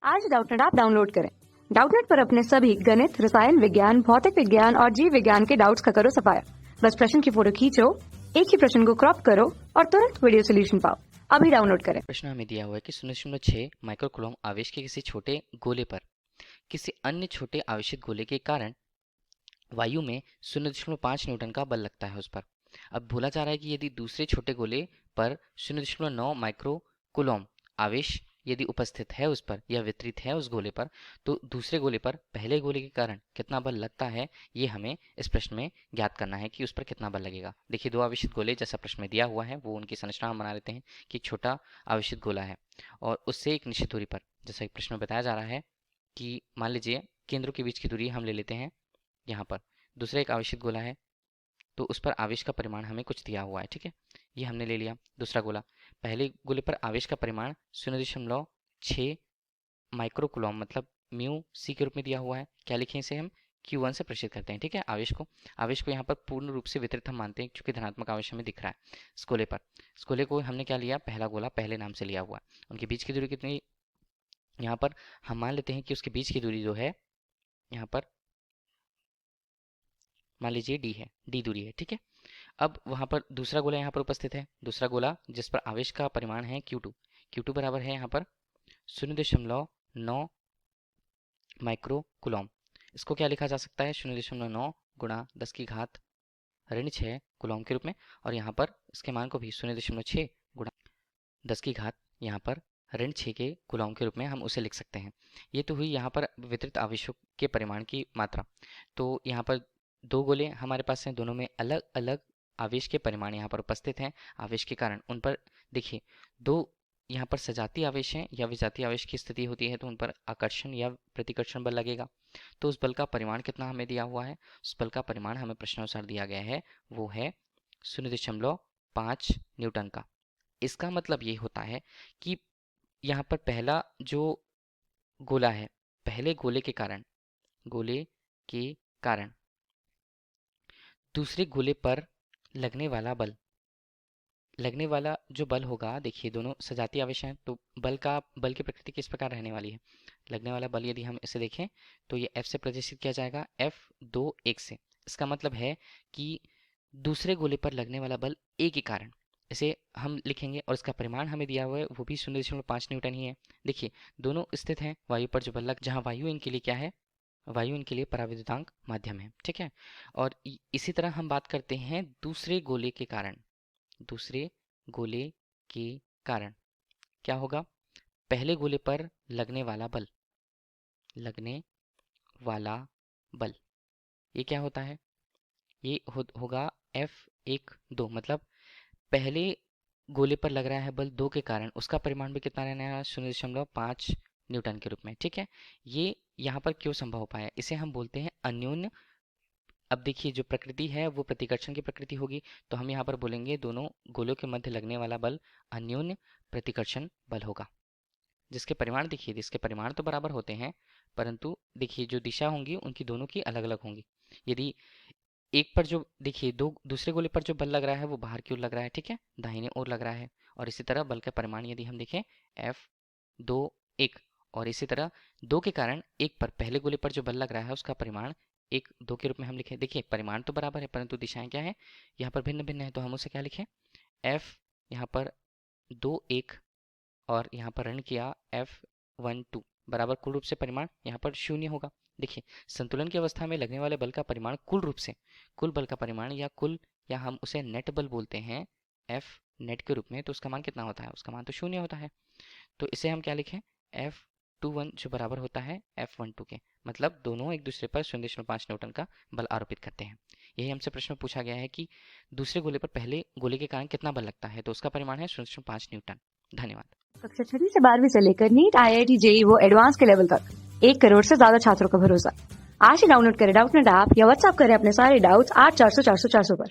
आज Doubtnut app download करें। Doubtnut पर अपने सभी गणित, रसायन विज्ञान, भौतिक विज्ञान और जीव विज्ञान के डाउट्स का करो सफाया। बस प्रश्न की फोटो खींचो, एक ही प्रश्न को क्रॉप करो और तुरंत वीडियो सोल्यूशन पाओ। अभी डाउनलोड करें। प्रश्न हमें दिया हुआ है कि 0.6 माइक्रोकूलम आवेश के किसी छोटे गोले पर किसी अन्य छोटे आवेशित गोले के कारण वायु में 0.5 न्यूटन का बल लगता है उस पर। अब बोला जा रहा है कि यदि दूसरे छोटे गोले पर 0.9 माइक्रोकूलम आवेश यदि उपस्थित है उस पर या वितरित है उस गोले पर, तो दूसरे गोले पर पहले गोले के कारण कितना बल लगता है, ये हमें इस प्रश्न में ज्ञात करना है कि उस पर कितना बल लगेगा। देखिए, दो आवेशित गोले जैसा प्रश्न में दिया हुआ है वो उनकी संरचना हम बना लेते हैं कि छोटा आवेशित गोला है और उससे एक निश्चित दूरी पर, जैसा कि प्रश्न में बताया जा रहा है कि मान लीजिए केंद्रों के बीच की दूरी हम ले लेते हैं यहाँ पर। दूसरा एक आवेशित गोला है तो उस पर आवेश का परिमाण हमें कुछ दिया हुआ है, ठीक है, ये हमने ले लिया। दूसरा गोला, पहले गोले पर आवेश का परिमाण 0.6 माइक्रोकूलम मतलब म्यू सी के रूप में दिया हुआ है। क्या लिखें इसे हम Q1 से प्रदर्शित करते हैं, ठीक है। आवेश को यहाँ पर पूर्ण रूप से वितरित हम मानते हैं क्योंकि धनात्मक आवेश हमें दिख रहा है इस गोले पर। इस गोले को हमने क्या लिया, पहला गोला पहले नाम से लिया हुआ है। उनके बीच की दूरी कितनी, यहाँ पर हम मान लेते हैं कि उसके बीच की दूरी जो है यहाँ पर मान लीजिए डी दूरी है, ठीक है। अब वहाँ पर दूसरा गोला यहाँ पर उपस्थित है, दूसरा गोला जिस पर आवेश का परिमाण है Q2 बराबर है यहाँ पर 0.9 माइक्रोकूलम। इसको क्या लिखा जा सकता है, 0.9 गुणा 10 की घात ऋण 6 कूलम के रूप में, और यहाँ पर इसके मान को भी 0.6 गुणा 10 की घात यहाँ पर ऋण 6 के कूलम के रूप में हम उसे लिख सकते हैं। ये तो हुई यहाँ पर वितरित आवेशों के परिमाण की मात्रा। तो यहाँ पर दो गोले हमारे पास हैं, दोनों में अलग अलग आवेश के परिमाण यहाँ पर उपस्थित हैं। आवेश के कारण उन पर देखिए दो यहाँ पर सजातीय आवेश हैं या विजातीय आवेश की स्थिति होती है तो उन पर आकर्षण या प्रतिकर्षण बल लगेगा। तो उस बल का परिमाण कितना हमें दिया हुआ है, उस बल का परिमाण हमें प्रश्नानुसार दिया गया है, वो है 0.5 न्यूटन का। इसका मतलब ये होता है कि यहाँ पर पहला जो गोला है, पहले गोले के कारण दूसरे गोले पर लगने वाला जो बल होगा, देखिए दोनों सजातीय आवेश हैं तो बल की प्रकृति किस प्रकार रहने वाली है। लगने वाला बल यदि हम इसे देखें तो ये F से प्रदर्शित किया जाएगा, F2 से। इसका मतलब है कि दूसरे गोले पर लगने वाला बल A के कारण इसे हम लिखेंगे और इसका परिमाण हमें दिया हुआ है वो भी 0.5 न्यूटन ही है। देखिए दोनों स्थित हैं वायु पर जो बल लग, जहाँ वायु इनके लिए क्या है, वायु इनके लिए पराविद्युतांक माध्यम है, ठीक है। और इसी तरह हम बात करते हैं दूसरे गोले के कारण क्या होगा, पहले गोले पर लगने वाला बल ये क्या होता है, ये होगा F1 मतलब पहले गोले पर लग रहा है बल 2 के कारण उसका परिमाण भी कितना रहना है, 0.5 न्यूटन के रूप में, ठीक है। ये यहाँ पर क्यों संभव हो पाया, इसे हम बोलते हैं अन्योन्य। अब देखिए जो प्रकृति है वो प्रतिकर्षण की प्रकृति होगी, तो हम यहाँ पर बोलेंगे दोनों गोलों के मध्य लगने वाला बल अन्योन्य प्रतिकर्षण बल होगा, जिसके परिमाण देखिए, जिसके परिमाण तो बराबर होते हैं परंतु देखिए जो दिशा होंगी उनकी दोनों की अलग अलग होंगी। यदि एक पर जो देखिए दूसरे गोले पर जो बल लग रहा है वो बाहर की ओर लग रहा है, ठीक है, दाहिने ओर लग रहा है। और इसी तरह बल का परिमाण यदि हम देखें F2 और इसी तरह 2 के कारण एक पर पहले गोले पर जो बल लग रहा है उसका परिमाण 1 2 के रूप में हम लिखें। देखिए परिमाण तो बराबर है परंतु दिशाएं क्या है, यहाँ पर भिन्न भिन्न है, तो हम उसे क्या लिखें, F यहाँ पर 2 और यहाँ पर ऋण किया F1 बराबर कुल रूप से परिमाण यहाँ पर 0 होगा। देखिए संतुलन की अवस्था में लगने वाले बल का परिमाण कुल बल का परिमाण या हम उसे नेट बल बोलते हैं F नेट के रूप में, तो उसका मान कितना होता है, उसका मान तो 0 होता है। तो इसे हम क्या लिखें, F21 जो बराबर होता है F12 के, मतलब दोनों एक दूसरे पर 0.5 न्यूटन का बल आरोपित करते हैं। यही हमसे प्रश्न में पूछा गया है कि दूसरे गोले पर पहले गोले के कारण कितना बल लगता है, तो उसका परिमाण है 0.5 न्यूटन। धन्यवाद। कक्षा 6 से 12वीं से लेकर नीट, IIT, JEE वो एडवांस के लेवल तक 1 करोड़ से ज्यादा छात्रों का भरोसा। आज ही डाउनलोड करें डाउटनेट ऐप या व्हाट्सएप करें अपने सारे डाउट्स 8400 400 400 पर।